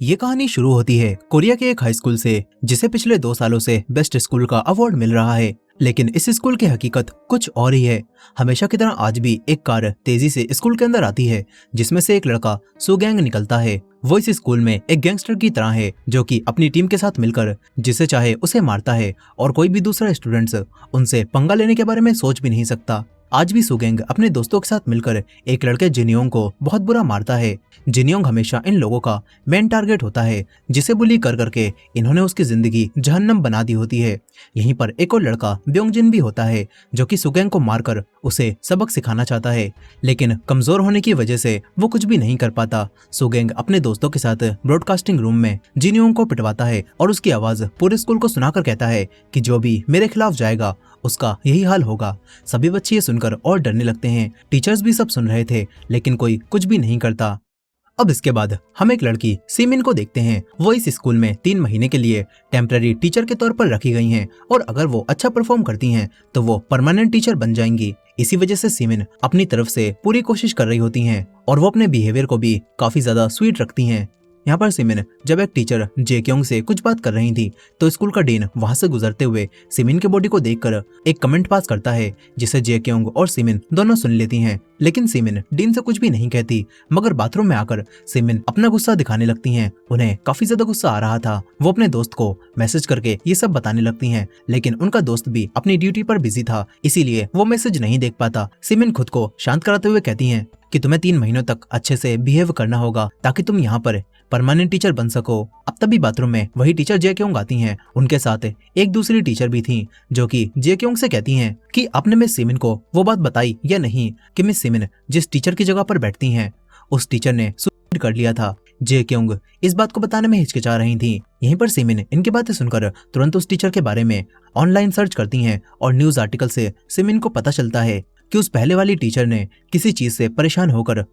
ये कहानी शुरू होती है कोरिया के एक हाई स्कूल से, जिसे पिछले 2 सालों से बेस्ट स्कूल का अवार्ड मिल रहा है। लेकिन इस स्कूल की हकीकत कुछ और ही है। हमेशा की तरह आज भी एक कार तेजी से स्कूल के अंदर आती है, जिसमें से एक लड़का सुगैंग निकलता है। वो इस स्कूल में एक गैंगस्टर की तरह है, जो कि अपनी टीम के साथ मिलकर जिसे चाहे उसे मारता है और कोई भी दूसरा स्टूडेंट्स उनसे पंगा लेने के बारे में सोच भी नहीं सकता। आज भी सुगैंग अपने दोस्तों के साथ मिलकर एक लड़के जिनियोंग को बहुत बुरा मारता है। जिनियोंग हमेशा इन लोगों का मेन टारगेट होता है, जिसे बुली कर करके इन्होंने उसकी जिंदगी जहन्नम बना दी होती है। यहीं पर एक और लड़का ब्योंगजिन भी होता है, जो कि सुगैंग को मारकर उसे सबक सिखाना चाहता है, लेकिन कमजोर होने की वजह से वो कुछ भी नहीं कर पाता। सुगैंग अपने दोस्तों के साथ ब्रॉडकास्टिंग रूम में जिनियोंग को पिटवाता है और उसकी आवाज पूरे स्कूल को सुनाकर कहता है कि जो भी मेरे खिलाफ जाएगा उसका यही हाल होगा। सभी बच्चे ये सुनकर और डरने लगते हैं। टीचर्स भी सब सुन रहे थे, लेकिन कोई कुछ भी नहीं करता। अब इसके बाद हम एक लड़की सिमिन को देखते हैं। वो इस स्कूल में 3 महीने के लिए टेम्पररी टीचर के तौर पर रखी गई हैं, और अगर वो अच्छा परफॉर्म करती हैं तो वो परमानेंट टीचर बन जाएंगी। इसी वजह से सिमिन अपनी तरफ से पूरी कोशिश कर रही होती हैं, और वो अपने बिहेवियर को भी काफी ज्यादा स्वीट रखती हैं। यहाँ पर सिमिन जब एक टीचर जेक्योंग से कुछ बात कर रही थी, तो स्कूल का डीन वहां से गुजरते हुए सिमिन के बॉडी को देखकर एक कमेंट पास करता है, जिसे जेक्योंग और सिमिन दोनों सुन लेती हैं। लेकिन सिमिन डीन से कुछ भी नहीं कहती, मगर बाथरूम में आकर सिमिन अपना गुस्सा दिखाने लगती हैं। उन्हें काफी ज्यादा गुस्सा आ रहा था। वो अपने दोस्त को मैसेज करके ये सब बताने लगती हैं, लेकिन उनका दोस्त भी अपनी ड्यूटी पर बिजी था, इसीलिए वो मैसेज नहीं देख पाता। सिमिन खुद को शांत कराते हुए कहती हैं कि तुम्हें 3 महीनों तक अच्छे से बिहेव करना होगा, ताकि तुम यहाँ पर परमानेंट टीचर बन सको। अब तभी बाथरूम में वही टीचर जेक्योंग आती हैं। उनके साथ एक दूसरी टीचर भी थी, जो कि जेक्योंग से कहती हैं कि आपने मिस सिमिन को वो बात बताई या नहीं कि मिस सिमिन जिस टीचर की जगह पर बैठती हैं उस टीचर ने सुसाइड कर लिया था। जेक्योंग इस बात को बताने में हिचकिचा रही थी। यहीं पर सिमिन इनकी बातें सुनकर तुरंत उस टीचर के बारे में ऑनलाइन सर्च करती हैं, और न्यूज आर्टिकल से सिमिन को पता चलता है कि उस पहले वाली टीचर ने किसी चीज से परेशान होकर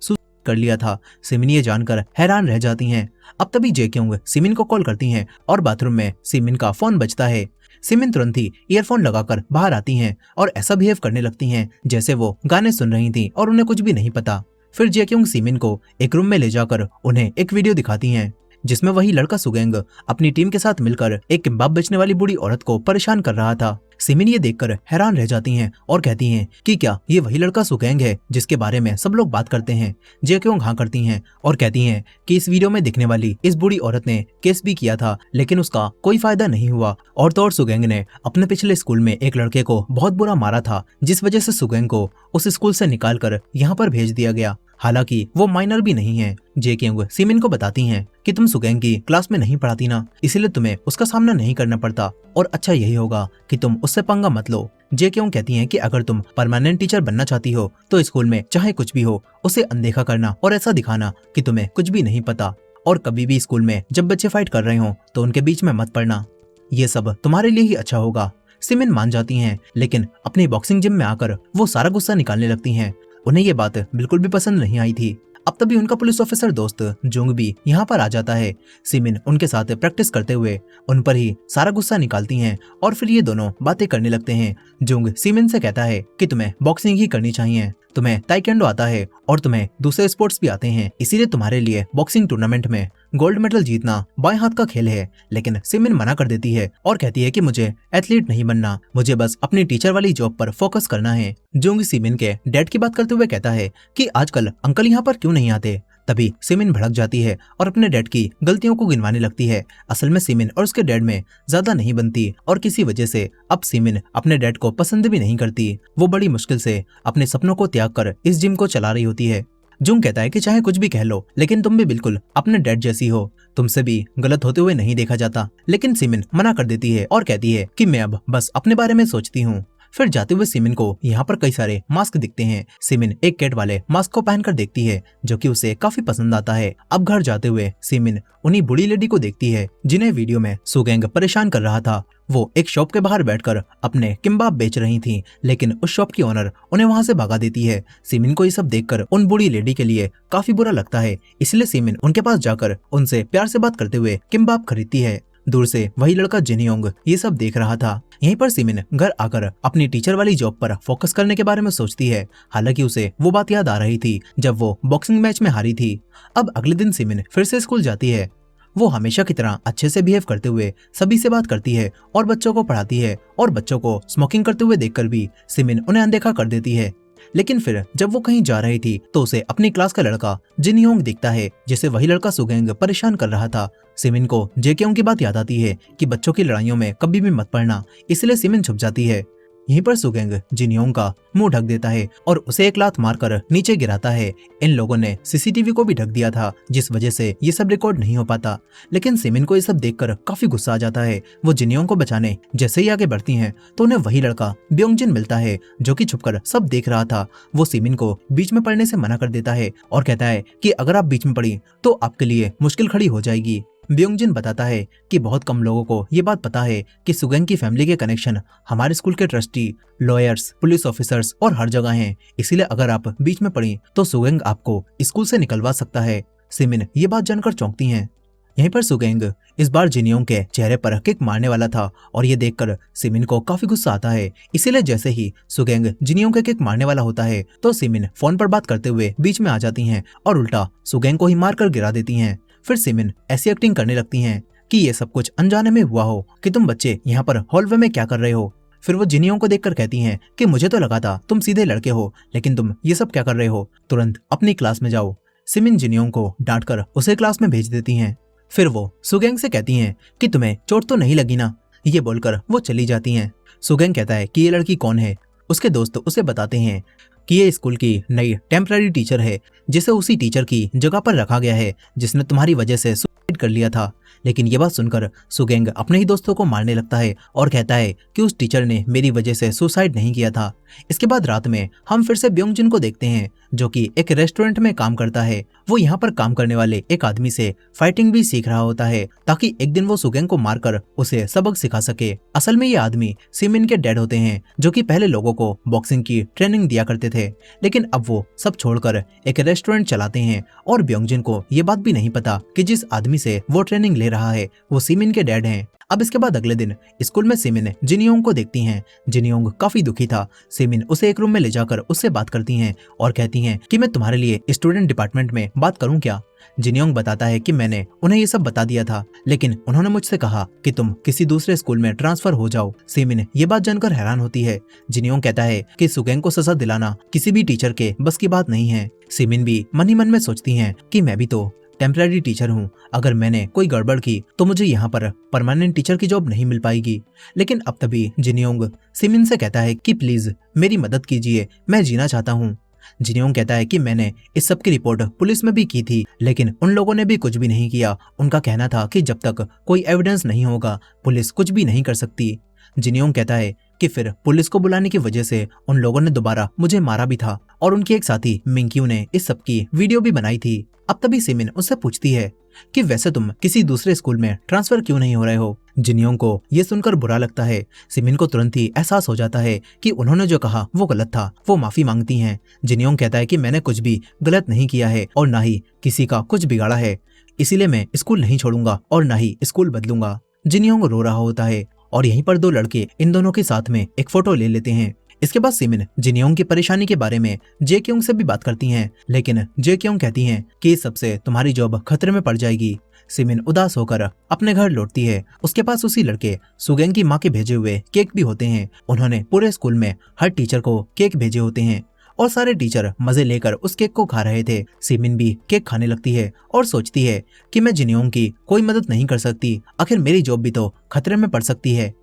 कर लिया था। सिमिन ये जानकर हैरान रह जाती हैं। अब तभी जेक्योंग सिमिन को कॉल करती हैं, और बाथरूम में सिमिन का फोन बजता है। सिमिन तुरंत ही ईयरफोन लगाकर बाहर आती हैं और ऐसा बिहेव करने लगती हैं जैसे वो गाने सुन रही थी और उन्हें कुछ भी नहीं पता। फिर जेक्योंग सिमिन को एक रूम में ले जाकर उन्हें एक वीडियो दिखाती हैं, जिसमें वही लड़का सुगैंग अपनी टीम के साथ मिलकर एक किम्बाब बेचने वाली बूढ़ी औरत को परेशान कर रहा था। सिमिन ये देखकर हैरान रह जाती हैं और कहती हैं कि क्या ये वही लड़का सुगैंग है जिसके बारे में सब लोग बात करते हैं। जेक्योंग हाँ करती हैं और कहती हैं कि इस वीडियो में दिखने वाली इस बूढ़ी औरत ने केस भी किया था, लेकिन उसका कोई फायदा नहीं हुआ। और तो और सुगैंग ने अपने पिछले स्कूल में एक लड़के को बहुत बुरा मारा था, जिस वजह से सुगैंग को उस स्कूल से निकाल कर यहाँ पर भेज दिया गया, हालांकि वो माइनर भी नहीं है। जेक्योंग सिमिन को बताती हैं कि तुम सुगैंग की क्लास में नहीं पढ़ाती ना, इसीलिए तुम्हें उसका सामना नहीं करना पड़ता, और अच्छा यही होगा कि तुम उससे पंगा मत लो। जेक्योंग कहती हैं कि अगर तुम परमानेंट टीचर बनना चाहती हो तो स्कूल में चाहे कुछ भी हो उसे अनदेखा करना और ऐसा दिखाना कि तुम्हें कुछ भी नहीं पता, और कभी भी स्कूल में जब बच्चे फाइट कर रहे हो तो उनके बीच में मत पड़ना। ये सब तुम्हारे लिए ही अच्छा होगा। सिमिन मान जाती हैं, लेकिन अपनी बॉक्सिंग जिम में आकर वो सारा गुस्सा निकालने लगती हैं। उन्हें ये बात बिल्कुल भी पसंद नहीं आई थी। अब तभी उनका पुलिस ऑफिसर दोस्त जुंग भी यहाँ पर आ जाता है। सिमिन उनके साथ प्रैक्टिस करते हुए उन पर ही सारा गुस्सा निकालती हैं, और फिर ये दोनों बातें करने लगते हैं। जुंग सिमिन से कहता है कि तुम्हें बॉक्सिंग ही करनी चाहिए, तुम्हें ताइक्वांडो आता है और तुम्हें दूसरे स्पोर्ट्स भी आते हैं, इसीलिए तुम्हारे लिए बॉक्सिंग टूर्नामेंट में गोल्ड मेडल जीतना बाएं हाथ का खेल है। लेकिन सिमिन मना कर देती है और कहती है कि मुझे एथलीट नहीं बनना, मुझे बस अपनी टीचर वाली जॉब पर फोकस करना है। जुंग सिमिन के डैड की बात करते हुए कहता है कि आजकल अंकल यहाँ पर क्यों नहीं आते। तभी सिमिन भड़क जाती है और अपने डैड की गलतियों को गिनवाने लगती है। असल में सिमिन और उसके डैड में ज्यादा नहीं बनती, और किसी वजह से अब सिमिन अपने डैड को पसंद भी नहीं करती। वो बड़ी मुश्किल से अपने सपनों को त्याग कर इस जिम को चला रही होती है। जुंग कहता है कि चाहे कुछ भी कह लो, लेकिन तुम भी बिल्कुल अपने डैड जैसी हो, तुमसे भी गलत होते हुए नहीं देखा जाता। लेकिन सिमिन मना कर देती है और कहती है कि मैं अब बस अपने बारे में सोचती हूँ। फिर जाते हुए सिमिन को यहाँ पर कई सारे मास्क दिखते हैं। सिमिन एक कैट वाले मास्क को पहनकर देखती है, जो कि उसे काफी पसंद आता है। अब घर जाते हुए सिमिन उन्हीं बूढ़ी लेडी को देखती है जिन्हें वीडियो में सुगैंग परेशान कर रहा था। वो एक शॉप के बाहर बैठकर अपने किम्बाब बेच रही थी, लेकिन उस शॉप की ओनर उन्हें वहां से भगा देती है। सिमिन को ये सब देखकर उन बूढ़ी लेडी के लिए काफी बुरा लगता है, इसलिए सिमिन उनके पास जाकर उनसे प्यार से बात करते हुए किम्बाब खरीदती है। दूर से वही लड़का जिनियोंग ये सब देख रहा था। यहीं पर सिमिन घर आकर अपनी टीचर वाली जॉब पर फोकस करने के बारे में सोचती है, हालांकि उसे वो बात याद आ रही थी जब वो बॉक्सिंग मैच में हारी थी। अब अगले दिन सिमिन फिर से स्कूल जाती है। वो हमेशा की तरह अच्छे से बिहेव करते हुए सभी से बात करती है और बच्चों को पढ़ाती है, और बच्चों को स्मोकिंग करते हुए देखकर भी सिमिन उन्हें अनदेखा कर देती है। लेकिन फिर जब वो कहीं जा रही थी तो उसे अपनी क्लास का लड़का जिनयोंग दिखता है, जिसे वही लड़का सुगेंग परेशान कर रहा था। सिमिन को जेक्योंग की बात याद आती है कि बच्चों की लड़ाइयों में कभी भी मत पड़ना, इसलिए सिमिन छुप जाती है। यहीं पर सुगेंग जिनयोंग का मुंह ढक देता है और उसे एक लात मारकर नीचे गिराता है। इन लोगों ने सीसीटीवी को भी ढक दिया था, जिस वजह से ये सब रिकॉर्ड नहीं हो पाता। लेकिन सिमिन को ये सब देखकर काफी गुस्सा आ जाता है। वो जिनयोंग को बचाने जैसे ही आगे बढ़ती हैं तो उन्हें वही लड़का ब्योंगजिन मिलता है, जो कि छुपकर सब देख रहा था। वो सिमिन को बीच में पड़ने से मना कर देता है और कहता है कि अगर आप बीच में पड़ी तो आपके लिए मुश्किल खड़ी हो जाएगी। ब्योंगजिन बताता है कि बहुत कम लोगों को ये बात पता है कि सुगेंग की फैमिली के कनेक्शन हमारे स्कूल के ट्रस्टी, लॉयर्स, पुलिस ऑफिसर्स और हर जगह हैं। इसीलिए अगर आप बीच में पड़ी तो सुगेंग आपको स्कूल से निकलवा सकता है। सिमिन ये बात जानकर चौंकती हैं। यहीं पर सुगेंग इस बार जिनयोंग के चेहरे पर किक मारने वाला था और ये देखकर सिमिन को काफी गुस्सा आता है। इसीलिए जैसे ही सुगेंग जिनयोंग के किक मारने वाला होता है तो सिमिन फोन पर बात करते हुए बीच में आ जाती हैं और उल्टा सुगेंग को ही मारकर गिरा देती हैं। फिर सिमिन ऐसी एक्टिंग करने लगती हैं कि ये सब कुछ अनजाने में हुआ हो, कि तुम बच्चे यहाँ पर हॉलवे में क्या कर रहे हो। फिर वो जिनयोंग को देखकर कहती हैं कि मुझे तो लगा था तुम सीधे लड़के हो, लेकिन तुम ये सब क्या कर रहे हो, तुरंत अपनी क्लास में जाओ। सिमिन जिनयोंग को डांटकर उसे क्लास में भेज देती हैं। फिर वो सुगेंग से कहती हैं कि तुम्हें चोट तो नहीं लगी ना। ये बोलकर वो चली जाती हैं। सुगेंग कहता है कि ये लड़की कौन है। उसके दोस्त उसे बताते हैं कि ये स्कूल की नई टेम्पररी टीचर है, जिसे उसी टीचर की जगह पर रखा गया है जिसने तुम्हारी वजह से सुसाइड कर लिया था। लेकिन ये बात सुनकर सुगेंग अपने ही दोस्तों को मारने लगता है और कहता है कि उस टीचर ने मेरी वजह से सुसाइड नहीं किया था। इसके बाद रात में हम फिर से ब्योंगजिन को देखते हैं, जो कि एक रेस्टोरेंट में काम करता है। वो यहाँ पर काम करने वाले एक आदमी से फाइटिंग भी सीख रहा होता है, ताकि एक दिन वो सुगेंग को मारकर उसे सबक सिखा सके। असल में ये आदमी सिमिन के डैड होते हैं, जो कि पहले लोगों को बॉक्सिंग की ट्रेनिंग दिया करते थे, लेकिन अब वो सब छोड़कर एक रेस्टोरेंट चलाते हैं। और ब्योंगजिन को ये बात भी नहीं पता कि जिस आदमी से वो ट्रेनिंग ले रहा है वो सिमिन के डैड हैं। अब इसके बाद अगले दिन स्कूल में सिमिन जिनयोंग को देखती हैं। जिनयोंग काफी दुखी था। सिमिन उसे एक रूम में ले जाकर उससे बात करती हैं और कहती हैं कि मैं तुम्हारे लिए स्टूडेंट डिपार्टमेंट में बात करूं क्या। जिनयोंग बताता है कि मैंने उन्हें ये सब बता दिया था, लेकिन उन्होंने मुझसे कहा कि तुम किसी दूसरे स्कूल में ट्रांसफर हो जाओ। सिमिन ये बात जानकर हैरान होती है। जिनयोंग कहता है कि सुगेंग को सजा दिलाना किसी भी टीचर के बस की बात नहीं है। सिमिन भी मन ही मन में सोचती हैं कि मैं भी तो टेम्पररी टीचर हूँ, अगर मैंने कोई गड़बड़ की तो मुझे यहाँ पर परमानेंट टीचर की जॉब नहीं मिल पाएगी। लेकिन अब तभी जिनयोंग सिमिन से कहता है कि प्लीज मेरी मदद कीजिए, मैं जीना चाहता हूँ। जिनयोंग कहता है कि मैंने इस सब की रिपोर्ट पुलिस में भी की थी, लेकिन उन लोगों ने भी कुछ भी नहीं किया। उनका कहना था कि जब तक कोई एविडेंस नहीं होगा पुलिस कुछ भी नहीं कर सकती। जिनयोंग कहता है कि फिर पुलिस को बुलाने की वजह से उन लोगों ने दोबारा मुझे मारा भी था और उनकी एक साथी मिंक्यू ने इस सब की वीडियो भी बनाई थी। अब तभी सिमिन उससे पूछती है कि वैसे तुम किसी दूसरे स्कूल में ट्रांसफर क्यों नहीं हो रहे हो। जिनयोंग को ये सुनकर बुरा लगता है। सिमिन को तुरंत ही एहसास हो जाता है कि उन्होंने जो कहा वो गलत था। वो माफी मांगती हैं। जिनयोंग कहता है कि मैंने कुछ भी गलत नहीं किया है और ना ही किसी का कुछ बिगाड़ा है, इसीलिए मैं स्कूल नहीं छोड़ूंगा और ना ही स्कूल बदलूंगा। जिनयोंग रो रहा होता है और यहीं पर दो लड़के इन दोनों के साथ में एक फोटो ले लेते हैं। इसके बाद सिमिन जिनयोंग की परेशानी के बारे में जेक्योंग से भी बात करती हैं, लेकिन जेक्योंग कहती हैं कि इस सबसे तुम्हारी जॉब खतरे में पड़ जाएगी। सिमिन उदास होकर अपने घर लौटती है। उसके पास उसी लड़के सुगेंग की माँ के भेजे हुए केक भी होते हैं। उन्होंने पूरे स्कूल में हर टीचर को केक भेजे होते हैं और सारे टीचर मजे लेकर उस केक को खा रहे थे। सिमिन भी केक खाने लगती है और सोचती है कि मैं जिनयोंग की कोई मदद नहीं कर सकती, आखिर मेरी जॉब भी तो खतरे में पड़ सकती है।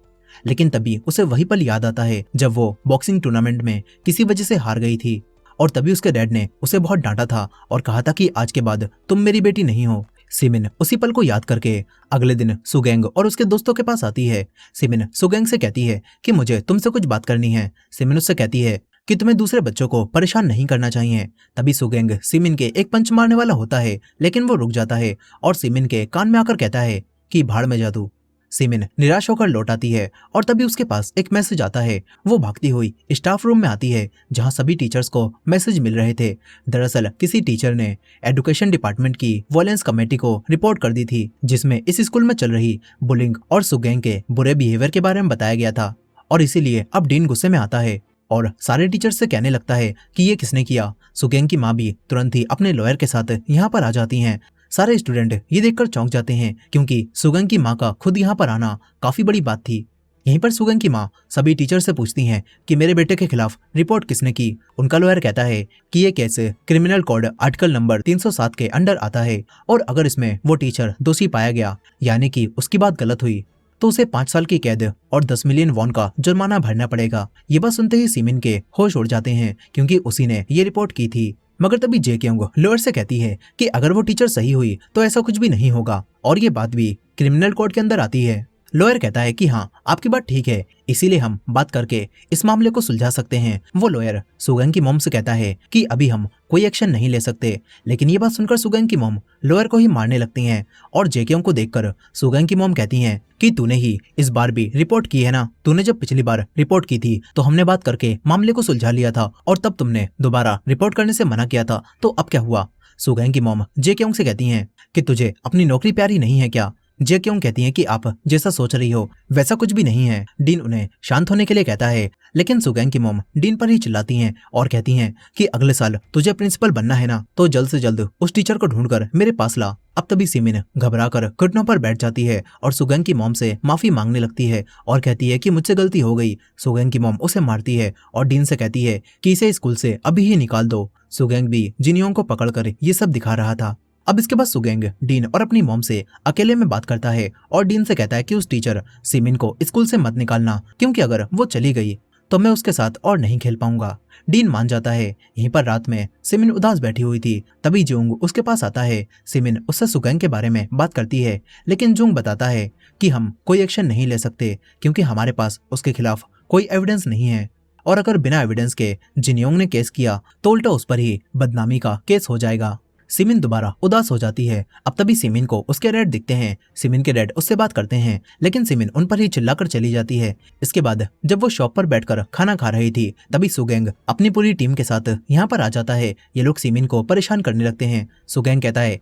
लेकिन तभी उसे वही पल याद आता है जब वो बॉक्सिंग टूर्नामेंट में किसी वजह से हार गई थी और तभी उसके डैड ने उसे बहुत डांटा था और कहा था कि आज के बाद तुम मेरी बेटी नहीं हो। सिमिन उसी पल को याद करके अगले दिन सुगेंग और उसके दोस्तों के पास आती है। सिमिन सुगेंग से कहती है कि मुझे तुमसे कुछ बात करनी है। सिमिन उससे कहती है कि तुम्हें दूसरे बच्चों को परेशान नहीं करना चाहिए। तभी सुगेंग सिमिन के एक पंच मारने वाला होता है, लेकिन वो रुक जाता है और सिमिन के कान में आकर कहता है कि भाड़ में जा तू। सिमिन निराश होकर लौट आती है और तभी उसके पास एक मैसेज आता है। वो भागती हुई स्टाफ रूम में आती है जहां सभी टीचर्स को मैसेज मिल रहे थे। दरअसल किसी टीचर ने एजुकेशन डिपार्टमेंट की वॉयलेंस कमेटी को रिपोर्ट कर दी थी, जिसमें इस स्कूल में चल रही बुलिंग और सुगेंग के बुरे बिहेवियर के बारे में बताया गया था। और इसीलिए अब डीन गुस्से में आता है और सारे टीचर्स से कहने लगता है कि ये किसने किया। सुगेंग की माँ भी तुरंत ही अपने लॉयर के साथ यहाँ पर आ जाती हैं। सारे स्टूडेंट ये देखकर चौंक जाते हैं क्योंकि सुगंग की माँ का खुद यहाँ पर आना काफी बड़ी बात थी। यहीं पर सुगंग की माँ सभी टीचर से पूछती हैं कि मेरे बेटे के खिलाफ रिपोर्ट किसने की। उनका लॉयर कहता है कि ये case criminal code article number 307 के अंडर आता है और अगर इसमें वो टीचर दोषी पाया गया यानी कि उसकी बात गलत हुई तो उसे 5 साल की कैद और 10 मिलियन वॉन का जुर्माना भरना पड़ेगा। ये बात सुनते ही सिमिन के होश उड़ जाते हैं क्योंकि उसी ने ये रिपोर्ट की थी। मगर तभी जे क्योंग लॉयर से कहती है कि अगर वो टीचर सही हुई तो ऐसा कुछ भी नहीं होगा और ये बात भी क्रिमिनल कोड के अंदर आती है। लॉयर कहता है कि हाँ आपकी बात ठीक है, इसीलिए हम बात करके इस मामले को सुलझा सकते हैं। वो लॉयर सुगंग की मॉम से कहता है कि अभी हम कोई एक्शन नहीं ले सकते, लेकिन ये बात सुनकर सुगंग की मॉम लॉयर को ही मारने लगती हैं और जेक्योंग को देखकर सुगंग की मॉम कहती हैं कि तूने ही इस बार भी रिपोर्ट की है ना। तूने जब पिछली बार रिपोर्ट की थी तो हमने बात करके मामले को सुलझा लिया था और तब तुमने दोबारा रिपोर्ट करने से मना किया था, तो अब क्या हुआ। सुगंग की मॉम जेक्योंग से कहती हैं कि तुझे अपनी नौकरी प्यारी नहीं है क्या। जेक्योंग कहती हैं कि आप जैसा सोच रही हो वैसा कुछ भी नहीं है। डीन उन्हें शांत होने के लिए कहता है, लेकिन सुगंग की मॉम डीन पर ही चिल्लाती हैं और कहती हैं कि अगले साल तुझे प्रिंसिपल बनना है ना, तो जल्द से जल्द उस टीचर को ढूंढकर मेरे पास ला। अब तभी सिमिन घबराकर घुटनों पर बैठ जाती है और सुगंग की मॉम से माफी मांगने लगती है और कहती है कि मुझसे गलती हो गई। सुगंग की मॉम उसे मारती है और डीन से कहती है कि इसे स्कूल से अभी ही निकाल दो। सुगंग भी जिनियोंग को पकड़कर ये सब दिखा रहा था। अब इसके बाद सुगंग डीन और अपनी मॉम से अकेले में बात करता है और डीन से कहता है कि उस टीचर सिमिन को स्कूल से मत निकालना, क्योंकि अगर वो चली गई तो मैं उसके साथ और नहीं खेल पाऊंगा। डीन मान जाता है। यहीं पर रात में सिमिन उदास बैठी हुई थी, तभी जुंग उसके पास आता है। सिमिन उससे सुगंग के बारे में बात करती है, लेकिन जुंग बताता है कि हम कोई एक्शन नहीं ले सकते क्योंकि हमारे पास उसके खिलाफ कोई एविडेंस नहीं है और अगर बिना एविडेंस के जिनियोंग ने केस किया तो उल्टा उस पर ही बदनामी का केस हो जाएगा। सिमिन दोबारा उदास हो जाती है। अब तभी सिमिन को उसके डैड दिखते हैं। सिमिन के डैड उससे बात करते हैं, लेकिन सिमिन उन पर ही चिल्लाकर चली जाती है। इसके बाद जब वो शॉप पर बैठकर खाना खा रही थी तभी सुगंग अपनी पूरी टीम के साथ यहाँ पर आ जाता है। ये लोग सिमिन को परेशान करने लगते हैं। सुगंग कहता है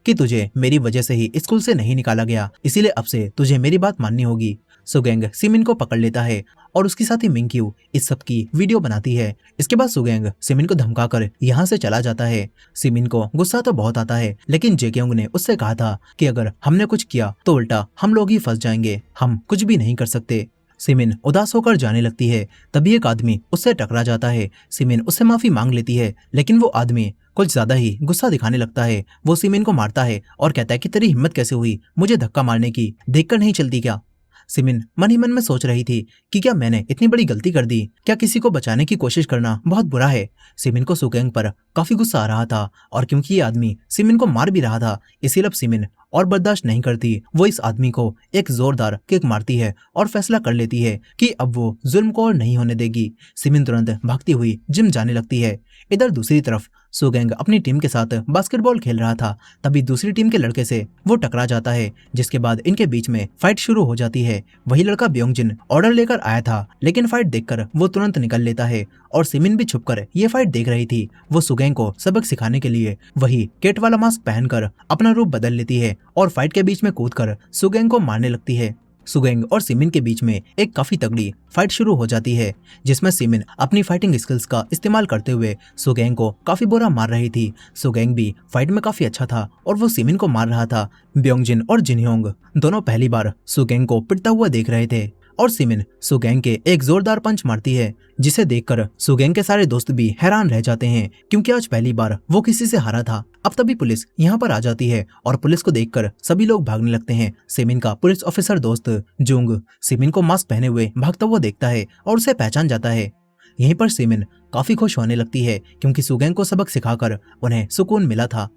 कि तुझे मेरी वजह से ही स्कूल से नहीं निकाला गया, इसीलिए अब से तुझे मेरी बात माननी होगी। सुगंग सिमिन को पकड़ लेता है और उसके साथ ही मिंक्यू इस सब की वीडियो बनाती है। इसके बाद सुगंग सिमिन को धमकाकर यहाँ से चला जाता है। सिमिन को गुस्सा तो बहुत आता है, लेकिन जेक्योंग ने उससे कहा था कि अगर हमने कुछ किया तो उल्टा हम लोग ही फंस जाएंगे, हम कुछ भी नहीं कर सकते। सिमिन उदास होकर जाने लगती है। तभी एक आदमी उससे टकरा जाता है। सिमिन उससे माफी मांग लेती है, लेकिन वो आदमी कुछ ज्यादा ही गुस्सा दिखाने लगता है। वो सिमिन को मारता है और कहता है कि तेरी हिम्मत कैसे हुई मुझे धक्का मारने की, देखकर नहीं चलती क्या। सिमिन मन ही मन में सोच रही थी कि क्या मैंने इतनी बड़ी गलती कर दी, क्या किसी को बचाने की कोशिश करना बहुत बुरा है। सिमिन को सुगंग पर काफी गुस्सा आ रहा था और क्योंकि ये आदमी सिमिन को मार भी रहा था, इसीलिए अब सिमिन और बर्दाश्त नहीं करती। वो इस आदमी को एक जोरदार किक मारती है और फैसला कर लेती है कि अब वो जुल्म को और नहीं होने देगी। सिमिन तुरंत भागती हुई जिम जाने लगती है। इधर दूसरी तरफ सुगंग अपनी टीम के साथ बास्केटबॉल खेल रहा था। तभी दूसरी टीम के लड़के से वो टकरा जाता है, जिसके बाद इनके बीच में फाइट शुरू हो जाती है। वही लड़का ब्योंगजिन ऑर्डर लेकर आया था, लेकिन फाइट देखकर वो तुरंत निकल लेता है और सिमिन भी छुपकर ये फाइट देख रही थी। वो सुगंग को सबक सिखाने के लिए वही केट वाला मास्क पहनकर अपना रूप बदल लेती है और फाइट के बीच में कूदकर सुगंग को मारने लगती है। सुगंग और सिमिन के बीच में एक काफी तगड़ी फाइट शुरू हो जाती है, जिसमें सिमिन अपनी फाइटिंग स्किल्स का इस्तेमाल करते हुए सुगंग को काफी बुरा मार रही थी। सुगंग भी फाइट में काफी अच्छा था और वो सिमिन को मार रहा था। ब्योंगजिन और जिनयोंग दोनों पहली बार सुगंग को पिटता हुआ देख रहे थे और सिमिन सुगंग के एक जोरदार पंच मारती है, जिसे देखकर सुगंग के सारे दोस्त भी हैरान रह जाते हैं क्योंकि आज पहली बार वो किसी से हारा था। अब तभी पुलिस यहाँ पर आ जाती है और पुलिस को देखकर सभी लोग भागने लगते हैं। सिमिन का पुलिस ऑफिसर दोस्त जुंग सिमिन को मास्क पहने हुए भागता हुआ देखता है और उसे पहचान जाता है। यहीं पर सिमिन काफी खुश होने लगती है क्योंकि सुगंग को सबक सिखाकर उन्हें सुकून मिला था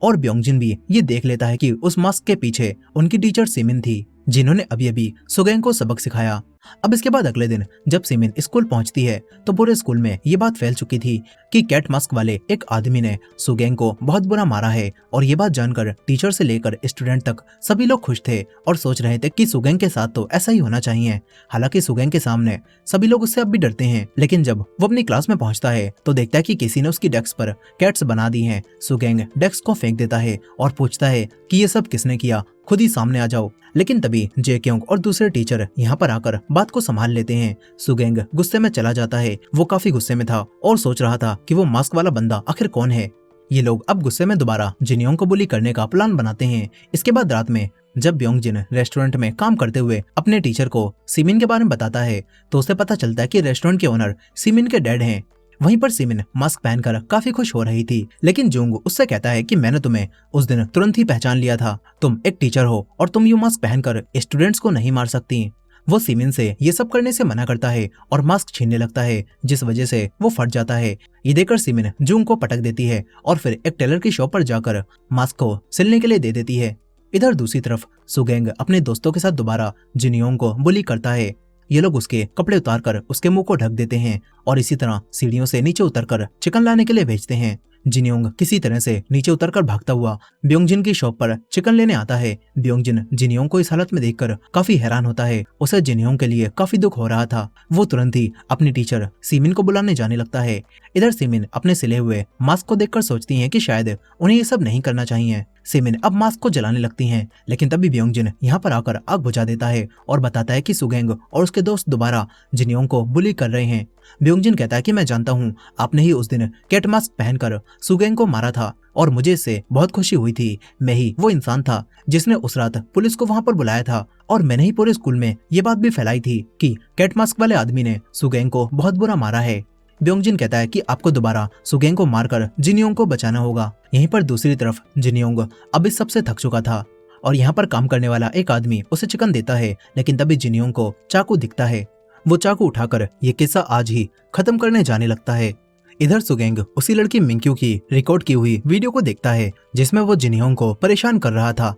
और ब्योंगजिन भी ये देख लेता है कि उस मास्क के पीछे उनकी टीचर सिमिन थी, जिन्होंने अभी अभी सुगंग को सबक सिखाया। अब इसके बाद अगले दिन जब सिमिन स्कूल पहुंचती है तो पूरे स्कूल में ये बात फैल चुकी थी कि कैट मास्क वाले एक आदमी ने सुगंग को बहुत बुरा मारा है और ये बात जानकर टीचर से लेकर स्टूडेंट तक सभी लोग खुश थे और सोच रहे थे कि सुगंग के साथ तो ऐसा ही होना चाहिए। हालांकि सुगंग के सामने सभी लोग उससे अब भी डरते हैं, लेकिन जब वो अपनी क्लास में पहुंचता है तो देखता है कि किसी ने उसकी डेस्क पर कैट्स बना दी हैं। सुगंग डेस्क को फेंक देता है और पूछता है कि ये सब किसने किया, खुद ही सामने आ जाओ। लेकिन तभी जेक्योंग और दूसरे टीचर यहाँ पर आकर बात को संभाल लेते हैं। सुगंग गुस्से में चला जाता है। वो काफी गुस्से में था और सोच रहा था कि वो मास्क वाला बंदा आखिर कौन है। ये लोग अब गुस्से में दोबारा जिनियोंग को बुली करने का प्लान बनाते हैं। इसके बाद रात में जब ब्योंगजिन रेस्टोरेंट में काम करते हुए अपने टीचर को सिमिन के बारे में बताता है तो उसे पता चलता है कि रेस्टोरेंट के ओनर सिमिन के डैड हैं। वहीं पर सिमिन मास्क पहनकर काफी खुश हो रही थी, लेकिन जुंग उससे कहता है कि मैंने तुम्हें उस दिन तुरंत ही पहचान लिया था। तुम एक टीचर हो और तुम ये मास्क पहनकर स्टूडेंट्स को नहीं मार सकती। वो सिमिन से ये सब करने से मना करता है और मास्क छीनने लगता है, जिस वजह से वो फट जाता है। ये देखकर सिमिन जुंग को पटक देती है और फिर एक टेलर की शॉप पर जाकर मास्क को सिलने के लिए दे देती है। इधर दूसरी तरफ सुगेंग अपने दोस्तों के साथ दोबारा जिनियोंग को बुली करता है। ये लोग उसके कपड़े उतारकर उसके मुंह को ढक देते हैं और इसी तरह सीढ़ियों से नीचे उतरकर चिकन लाने के लिए भेजते हैं। जिनियोंग किसी तरह से नीचे उतरकर भागता हुआ ब्योंगजिन की शॉप पर चिकन लेने आता है। ब्योंगजिन जिनियोंग को इस हालत में देखकर काफी हैरान होता है। उसे जिनियोंग के लिए काफी दुख हो रहा था। वो तुरंत ही अपनी टीचर सिमिन को बुलाने जाने लगता है। इधर सिमिन अपने सिले हुए मास्क को देखकर सोचती है कि शायद उन्हें ये सब नहीं करना चाहिए। सिमिन अब मास्क को जलाने लगती हैं, लेकिन तभी ब्योंगजिन यहाँ पर आकर आग बुझा देता है और बताता है कि सुगेंग और उसके दोस्त दोबारा जिनियोंग को बुली कर रहे हैं। ब्योंगजिन कहता है कि मैं जानता हूँ, आपने ही उस दिन कैट मास्क पहनकर सुगेंग को मारा था और मुझे इससे बहुत खुशी हुई थी। मैं ही वो इंसान था जिसने उस रात पुलिस को वहाँ पर बुलाया था और मैंने ही पूरे स्कूल में ये बात भी फैलाई थी कि कैट मास्क वाले आदमी ने सुगेंग को बहुत बुरा मारा है। ब्योंगजिन कहता है कि आपको दोबारा सुगेंग को मारकर जिनियोंग को बचाना होगा। यहीं पर दूसरी तरफ जिनियोंग अब इस सबसे थक चुका था और यहाँ पर काम करने वाला एक आदमी उसे चिकन देता है, लेकिन तभी जिनियोंग को चाकू दिखता है। वो चाकू उठाकर ये किस्सा आज ही खत्म करने जाने लगता है। इधर सुगेंग उसी लड़की मिंक्यू की रिकॉर्ड की हुई वीडियो को देखता है जिसमें वो जिनियोंग को परेशान कर रहा था।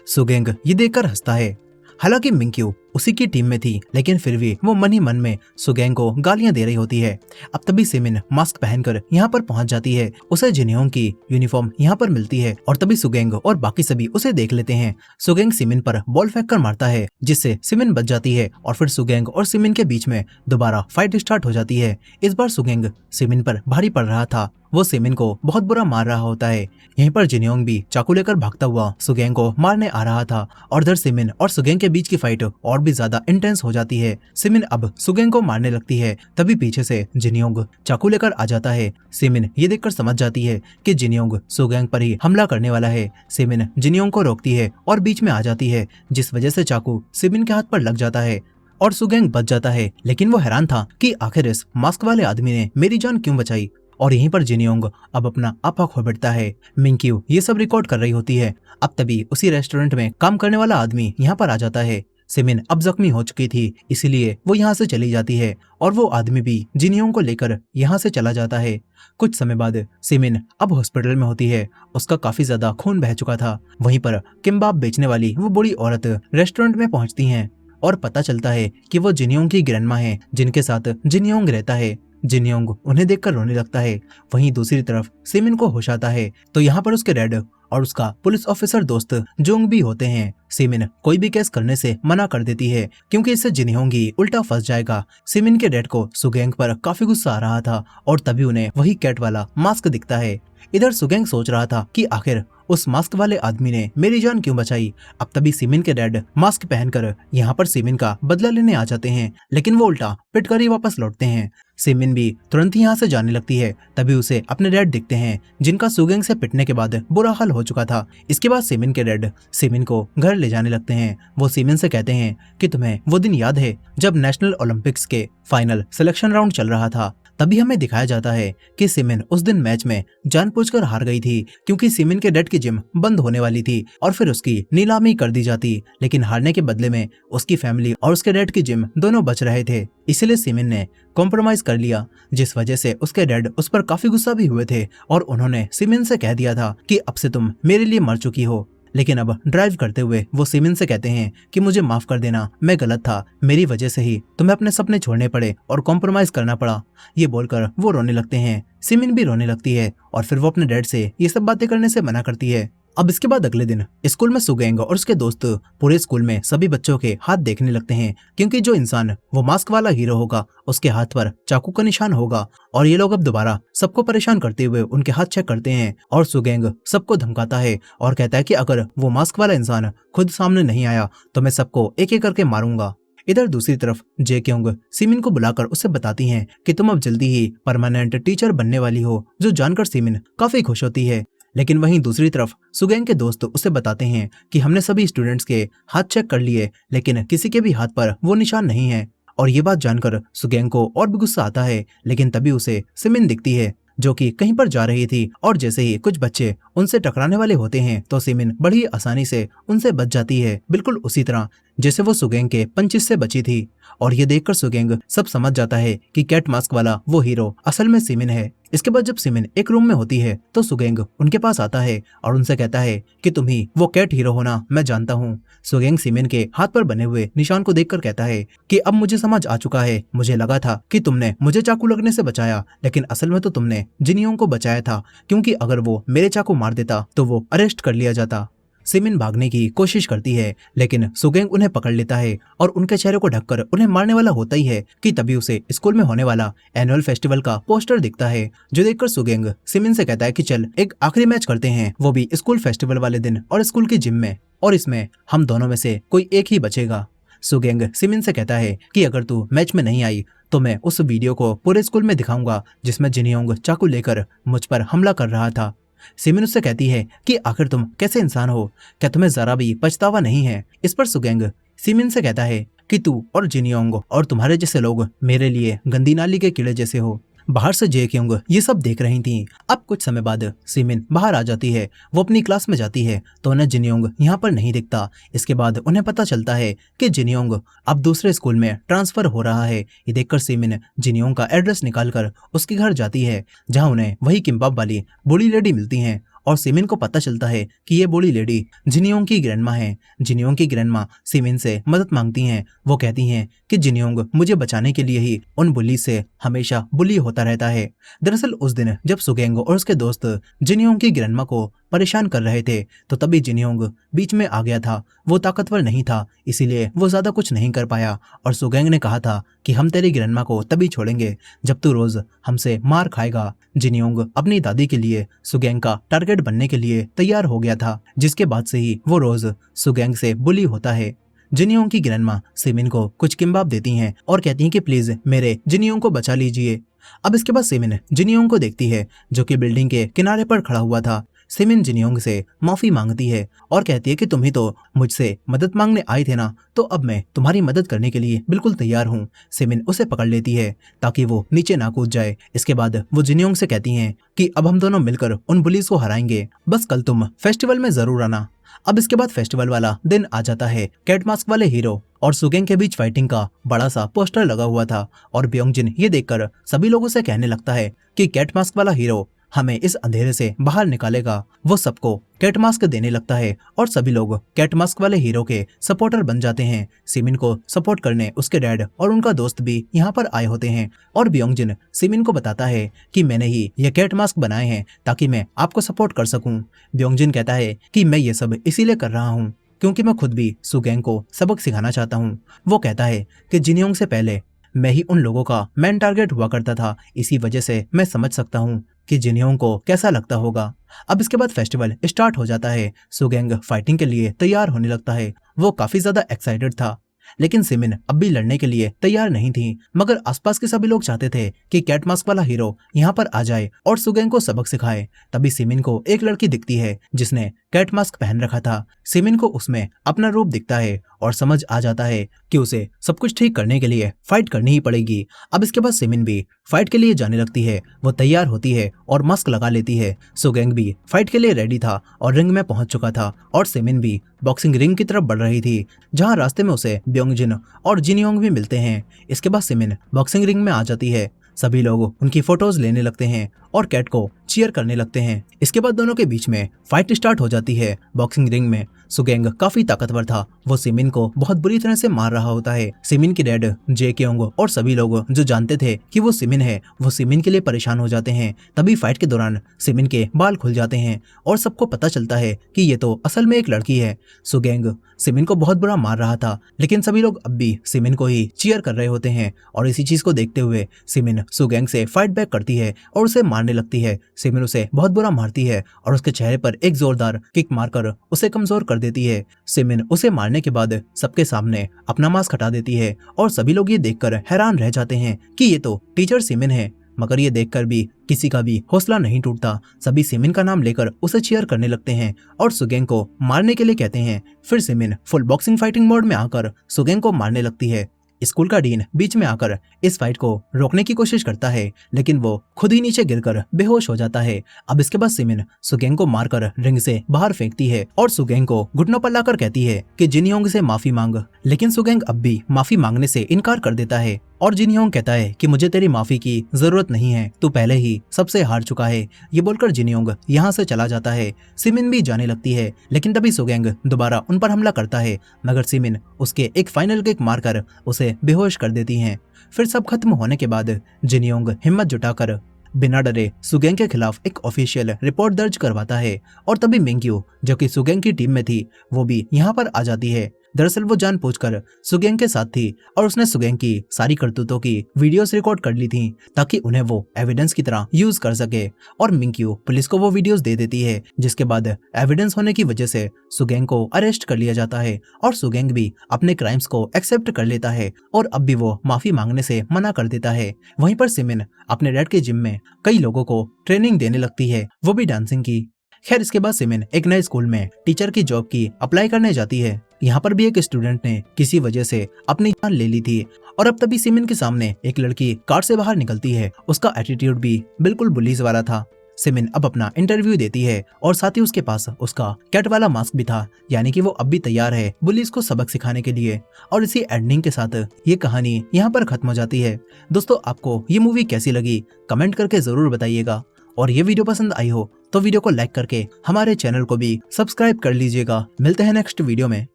सुगेंग ये देखकर हंसता है। हालांकि मिंक्यू उसी की टीम में थी, लेकिन फिर भी वो मन ही मन में सुगेंग को गालियां दे रही होती है। अब तभी सिमिन मास्क पहनकर यहाँ पर पहुंच जाती है। उसे जिनियोंग की यूनिफॉर्म यहाँ पर मिलती है और तभी सुगेंग और बाकी सभी उसे देख लेते हैं। सुगेंग सिमिन पर बॉल फेंक कर मारता है, जिससे सिमिन बच जाती है और फिर सुगेंग और सिमिन के बीच में दोबारा फाइट स्टार्ट हो जाती है। इस बार सुगेंग सिमिन पर भारी पड़ रहा था। वो सिमिन को बहुत बुरा मार रहा होता है। यहीं पर जिनियोंग भी चाकू लेकर भागता हुआ सुगेंग को मारने आ रहा था और इधर सिमिन और सुगेंग के बीच की फाइट और भी ज्यादा इंटेंस हो जाती है। सिमिन अब सुगेंग को मारने लगती है, तभी पीछे से जिनियोंग चाकू लेकर आ जाता है। सिमिन ये देखकर समझ जाती है कि जिनियोंग सुगेंग पर ही हमला करने वाला है। सिमिन जिनियोंग को रोकती है और बीच में आ जाती है, जिस वजह से चाकू सिमिन के हाथ पर लग जाता है और सुगेंग बच जाता है। लेकिन वो हैरान था कि आखिर इस मास्क वाले आदमी ने मेरी जान क्यों बचाई। और यहीं पर जिनियोंग अब अपना आपा खो बैठता है। मिंक्यू ये सब रिकॉर्ड कर रही होती है। अब तभी उसी रेस्टोरेंट में काम करने वाला आदमी यहाँ पर आ जाता है। सिमिन अब जख्मी हो चुकी थी, इसीलिए वो यहाँ से चली जाती है और वो आदमी भी जिनियोंग को लेकर यहाँ से चला जाता है। कुछ समय बाद सिमिन अब हॉस्पिटल में होती है। उसका काफी ज्यादा खून बह चुका था। वहीं पर किम्बाब बेचने वाली वो बूढ़ी औरत रेस्टोरेंट में पहुंचती हैं और पता चलता है कि वो जिनियोंग की ग्रैंडमा है, जिनके साथ जिनियोंग रहता है। जिनियोंग उन्हें देखकर रोने लगता है। वहीं दूसरी तरफ सिमिन को होश आता है तो यहाँ पर उसके डैड और उसका पुलिस ऑफिसर दोस्त जोंग भी होते हैं। सिमिन कोई भी केस करने से मना कर देती है क्योंकि इससे जिनियोंग ही उल्टा फंस जाएगा। सिमिन के डैड को सुगेंग पर काफी गुस्सा आ रहा था और तभी उन्हें वही कैट वाला मास्क दिखता है। इधर सुगेंग सोच रहा था कि आखिर उस मास्क वाले आदमी ने मेरी जान क्यों बचाई। अब तभी सिमिन के डैड मास्क पहनकर यहाँ पर सिमिन का बदला लेने आ जाते हैं, लेकिन वो उल्टा पिटकर ही वापस लौटते हैं। सिमिन भी तुरंत ही यहाँ से जाने लगती है। तभी उसे अपने डैड दिखते हैं, जिनका सुगेंग से पिटने के बाद बुरा हाल हो चुका था। इसके बाद सिमिन के डैड सिमिन को घर ले जाने लगते हैं। वो सिमिन से कहते हैं कि तुम्हें वो दिन याद है जब नेशनल ओलंपिक्स के फाइनल सिलेक्शन राउंड चल रहा था। तभी हमें दिखाया जाता है कि सिमिन उस दिन मैच में जानबूझकर हार गई थी क्योंकि सिमिन के डैड की जिम बंद होने वाली थी और फिर उसकी नीलामी कर दी जाती, लेकिन हारने के बदले में उसकी फैमिली और उसके डैड की जिम दोनों बच रहे थे। इसीलिए सिमिन ने कॉम्प्रोमाइज कर लिया, जिस वजह से उसके डैड उस पर काफी गुस्सा भी हुए थे और उन्होंने सिमिन से कह दिया था कि अब से तुम मेरे लिए मर चुकी हो। लेकिन अब ड्राइव करते हुए वो सिमिन से कहते हैं कि मुझे माफ कर देना, मैं गलत था, मेरी वजह से ही तुम्हें अपने सपने छोड़ने पड़े और कॉम्प्रोमाइज करना पड़ा। ये बोलकर वो रोने लगते हैं। सिमिन भी रोने लगती है और फिर वो अपने डैड से ये सब बातें करने से मना करती है। अब इसके बाद अगले दिन स्कूल में सुगेंग और उसके दोस्त पूरे स्कूल में सभी बच्चों के हाथ देखने लगते हैं क्योंकि जो इंसान वो मास्क वाला हीरो होगा उसके हाथ पर चाकू का निशान होगा। और ये लोग अब दोबारा सबको परेशान करते हुए उनके हाथ चेक करते हैं और सुगेंग सबको धमकाता है और कहता है कि अगर वो मास्क वाला इंसान खुद सामने नहीं आया तो मैं सबको एक एक करके मारूंगा। इधर दूसरी तरफ जे क्योंग सिमिन को बुलाकर उससे बताती हैं कि तुम अब जल्दी ही परमानेंट टीचर बनने वाली हो, जो जानकर सिमिन काफी खुश होती है। लेकिन वहीं दूसरी तरफ सुगेंग के दोस्त उससे बताते हैं कि हमने सभी स्टूडेंट्स के हाथ चेक कर लिए, लेकिन किसी के भी हाथ पर वो निशान नहीं है। और ये बात जानकर सुगेंग को और भी गुस्सा आता है, लेकिन तभी उसे सिमिन दिखती है जो कि कहीं पर जा रही थी, और जैसे ही कुछ बच्चे उनसे टकराने वाले होते हैं तो सिमिन बड़ी आसानी से उनसे बच जाती है, बिल्कुल उसी तरह जैसे वो सुगेंग के पंचिस से बची थी। और ये देखकर सुगेंग सब समझ जाता है कि कैट मास्क वाला वो हीरो असल में सिमिन है। इसके बाद जब सिमिन एक रूम में होती है तो सुगेंग उनके पास आता है और उनसे कहता है कि तुम ही वो कैट हीरो हो ना, मैं जानता हूँ। सुगेंग सिमिन के हाथ पर बने हुए निशान को देखकर कहता है कि अब मुझे समझ आ चुका है, मुझे लगा था कि तुमने मुझे चाकू लगने से बचाया, लेकिन असल में तो तुमने जिनियों को बचाया था, क्योंकि अगर वो मेरे चाकू मार देता तो वो अरेस्ट कर लिया जाता। सिमिन भागने की कोशिश करती है, लेकिन सुगेंग उन्हें पकड़ लेता है और उनके चेहरे को ढककर उन्हें मारने वाला होता ही है कि तभी उसे स्कूल में होने वाला एनुअल फेस्टिवल का पोस्टर दिखता है, जो देखकर सुगेंग सिमिन से कहता है कि चल एक आखिरी मैच करते हैं, वो भी स्कूल फेस्टिवल वाले दिन और स्कूल की जिम में, और इसमें हम दोनों में से कोई एक ही बचेगा। सुगेंग सिमिन से कहता है कि अगर तू मैच में नहीं आई तो मैं उस वीडियो को पूरे स्कूल में दिखाऊंगा जिसमें जिनियोंग चाकू लेकर मुझ पर हमला कर रहा था। सिमिन उससे कहती है कि आखिर तुम कैसे इंसान हो, क्या तुम्हें जरा भी पछतावा नहीं है। इस पर सुगेंग सिमिन से कहता है कि तू और जिनियोंग और तुम्हारे जैसे लोग मेरे लिए गंदी नाली के कीड़े जैसे हो। बाहर से जे क्योंग ये सब देख रही थी। अब कुछ समय बाद सिमिन बाहर आ जाती है, वो अपनी क्लास में जाती है तो उन्हें जिनियोंग यहाँ पर नहीं दिखता। इसके बाद उन्हें पता चलता है कि जिनियोंग अब दूसरे स्कूल में ट्रांसफर हो रहा है। ये देखकर सिमिन जिनियोंग का एड्रेस निकालकर उसके घर जाती है, जहाँ उन्हें वही किम्बाब वाली बूढ़ी लेडी मिलती है। और सिमिन को पता चलता है कि ये बूढ़ी लेडी जिनियोंग की ग्रैंडमा है। जिनियोंग की ग्रैंडमा सिमिन से मदद मांगती हैं। वो कहती हैं कि जिनियोंग मुझे बचाने के लिए ही उन बुली से हमेशा बुली होता रहता है। दरअसल उस दिन जब सुगेंग और उसके दोस्त जिनियोंग की ग्रैंडमा को परेशान कर रहे थे तो तभी जिनियोंग बीच में आ गया था। वो ताकतवर नहीं था, इसीलिए वो ज्यादा कुछ नहीं कर पाया। और सुगेंग ने कहा था कि हम तेरी ग्रैंडमा को तभी छोड़ेंगे जब तू रोज हमसे मार खाएगा। जिनियोंग अपनी दादी के लिए सुगेंग का टारगेट बनने के लिए तैयार हो गया था, जिसके बाद से ही वो रोज सुगेंग से बुली होता है। जिनियोंग की ग्रैंडमा सिमिन को कुछ किम्बाब देती हैं और कहती हैं कि प्लीज मेरे जिनियोंग को बचा लीजिए। अब इसके बाद सिमिन जिनियोंग को देखती है जो कि बिल्डिंग के किनारे पर खड़ा हुआ था। सिमिन जिनियोंग से माफी मांगती है और कहती है कि तुम ही तो मुझसे मदद मांगने आए थे ना, तो अब मैं तुम्हारी मदद करने के लिए बिल्कुल तैयार हूँ। सिमिन उसे पकड़ लेती है ताकि वो नीचे ना कूद जाए। इसके बाद वो जिनियोंग से कहती हैं कि अब हम दोनों मिलकर उन पुलिस को हराएंगे, बस कल तुम फेस्टिवल में जरूर आना। अब इसके बाद फेस्टिवल वाला दिन आ जाता है। कैट मास्क वाले हीरो और सुगेंग के बीच फाइटिंग का बड़ा सा पोस्टर लगा हुआ था और ब्योंगजिन ये देखकर सभी लोगों से कहने लगता है कि कैट मास्क वाला हीरो हमें इस अंधेरे से बाहर निकालेगा। वो सबको कैट मास्क देने लगता है और सभी लोग कैट मास्क वाले हीरो के सपोर्टर बन जाते हैं। सिमिन को सपोर्ट करने उसके डैड और उनका दोस्त भी यहाँ पर आए होते हैं और ब्योंगजिन सिमिन को बताता है कि मैंने ही ये कैट मास्क बनाए हैं ताकि मैं आपको सपोर्ट कर सकूं। ब्योंगजिन कहता है कि मैं ये सब इसीलिए कर रहा हूँ क्योंकि मैं खुद भी सुगेंग को सबक सिखाना चाहता हूँ। वो कहता है कि जिनियोंग से पहले मैं ही उन लोगों का मेन टारगेट हुआ करता था, इसी वजह से मैं समझ सकता हूँ कि जिनियोंग को कैसा लगता होगा। अब इसके बाद फेस्टिवल स्टार्ट हो जाता है। सुगेंग फाइटिंग के लिए तैयार होने लगता है। वो काफी ज्यादा एक्साइटेड था, लेकिन सिमिन अब भी लड़ने के लिए तैयार नहीं थी। मगर आसपास के सभी लोग चाहते थे कि कैट मास्क वाला हीरो यहाँ पर आ जाए और सुगेंग को सबक सिखाए। तभी सिमिन को एक लड़की दिखती है जिसने कैट मास्क पहन रखा था। सिमिन को उसमें अपना रूप दिखता है और समझ आ जाता है कि उसे सब कुछ ठीक करने के लिए फाइट करनी ही पड़ेगी। अब इसके बाद सिमिन भी फाइट के लिए जाने लगती है। वो तैयार होती है और मास्क लगा लेती है। सुगेंग भी फाइट के लिए रेडी था और रिंग में पहुंच चुका था और सिमिन भी बॉक्सिंग रिंग की तरफ बढ़ रही थी, जहां रास्ते में उसे ब्योंगजिन और जिनियोंग भी मिलते हैं। इसके बाद सिमिन बॉक्सिंग रिंग में आ जाती है। सभी लोग उनकी फोटोज लेने लगते हैं और कैट को चीयर करने लगते हैं। इसके बाद दोनों के बीच में फाइट स्टार्ट हो जाती है। बॉक्सिंग रिंग में सुगेंग काफी ताकतवर था। वो सिमिन को बहुत बुरी तरह से मार रहा होता है। सिमिन की डैड जे क्योंग और सभी लोग जो जानते थे कि वो सिमिन है, वो सिमिन के लिए परेशान हो जाते हैं। तभी फाइट के दौरान सिमिन के बाल खुल जाते हैं और सबको पता चलता है कि ये तो असल में एक लड़की है। सुगेंग सिमिन को बहुत बुरा मार रहा था, लेकिन सभी लोग अब भी सिमिन को ही चीयर कर रहे होते हैं और इसी चीज को देखते हुए सिमिन सुगेंग से फाइट बैक करती है और उसे मारने लगती है। सिमिन उसे बहुत बुरा मारती है और उसके चेहरे पर एक जोरदार किक मारकर उसे कमजोर कर कर देती है। सिमिन उसे मारने के बाद सबके सामने अपना मास्क हटा देती है और सभी लोग ये देखकर हैरान रह जाते हैं कि ये तो टीचर सिमिन है। मगर ये देखकर भी किसी का भी हौसला नहीं टूटता। सभी सिमिन का नाम लेकर उसे चीयर करने लगते हैं और सुगेंग को मारने के लिए कहते हैं। फिर semen full boxing fighting mode में आकर सुगेंग को मारने लगती है। स्कूल का डीन बीच में आकर इस फाइट को रोकने की कोशिश करता है, लेकिन वो खुद ही नीचे गिरकर बेहोश हो जाता है। अब इसके बाद सिमिन सुगेंग को मारकर रिंग से बाहर फेंकती है और सुगेंग को घुटनों पर लाकर कहती है कि जिनयोंग से माफी मांग। लेकिन सुगेंग अब भी माफी मांगने से इनकार कर देता है और जिनयोंग कहता है कि मुझे तेरी माफी की जरूरत नहीं है, तू पहले ही सबसे हार चुका है। ये बोलकर जिनयोंग यहाँ से चला जाता है। सिमिन भी जाने लगती है, लेकिन तभी सुगेंग दोबारा उन पर हमला करता है, मगर सिमिन उसके एक फाइनल किक मारकर उसे बेहोश कर देती हैं। फिर सब खत्म होने के बाद जिनयोंग हिम्मत जुटाकर बिना डरे सुगेंग के खिलाफ एक ऑफिशियल रिपोर्ट दर्ज करवाता है और तभी मिंग्यू जो कि सुगेंग की टीम में थी वो भी यहाँ पर आ जाती है। दरअसल वो जानबूझकर सुगेंग के साथ थी और उसने सुगेंग की सारी करतूतों की वीडियोस रिकॉर्ड कर ली थी ताकि उन्हें वो एविडेंस की तरह यूज कर सके। और मिंग्यू पुलिस को वो वीडियोस दे देती है, जिसके बाद एविडेंस होने की वजह से सुगेंग को अरेस्ट कर लिया जाता है और सुगेंग भी अपने क्राइम्स को एक्सेप्ट कर लेता है और अब भी वो माफी मांगने से मना कर देता है। वहीं पर सिमिन अपने डैड के जिम में कई लोगों को ट्रेनिंग देने लगती है, वो भी डांसिंग की। खैर इसके बाद सिमिन एक नए स्कूल में टीचर की जॉब की अप्लाई करने जाती है। यहाँ पर भी एक स्टूडेंट ने किसी वजह से अपनी जान ले ली थी और अब तभी सिमिन के सामने एक लड़की कार से बाहर निकलती है। उसका एटीट्यूड भी बिल्कुल बुलीज वाला था। सिमिन अब अपना इंटरव्यू देती है और साथ ही उसके पास उसका कैट वाला मास्क भी था, यानी कि वो अब भी तैयार है बुलीज को सबक सिखाने के लिए। और इसी एंडिंग के साथ ये कहानी यहाँ पर खत्म हो जाती है। दोस्तों आपको ये मूवी कैसी लगी कमेंट करके जरूर बताइएगा और ये वीडियो पसंद आई हो तो वीडियो को लाइक करके हमारे चैनल को भी सब्सक्राइब कर लीजिएगा। मिलते हैं नेक्स्ट वीडियो में।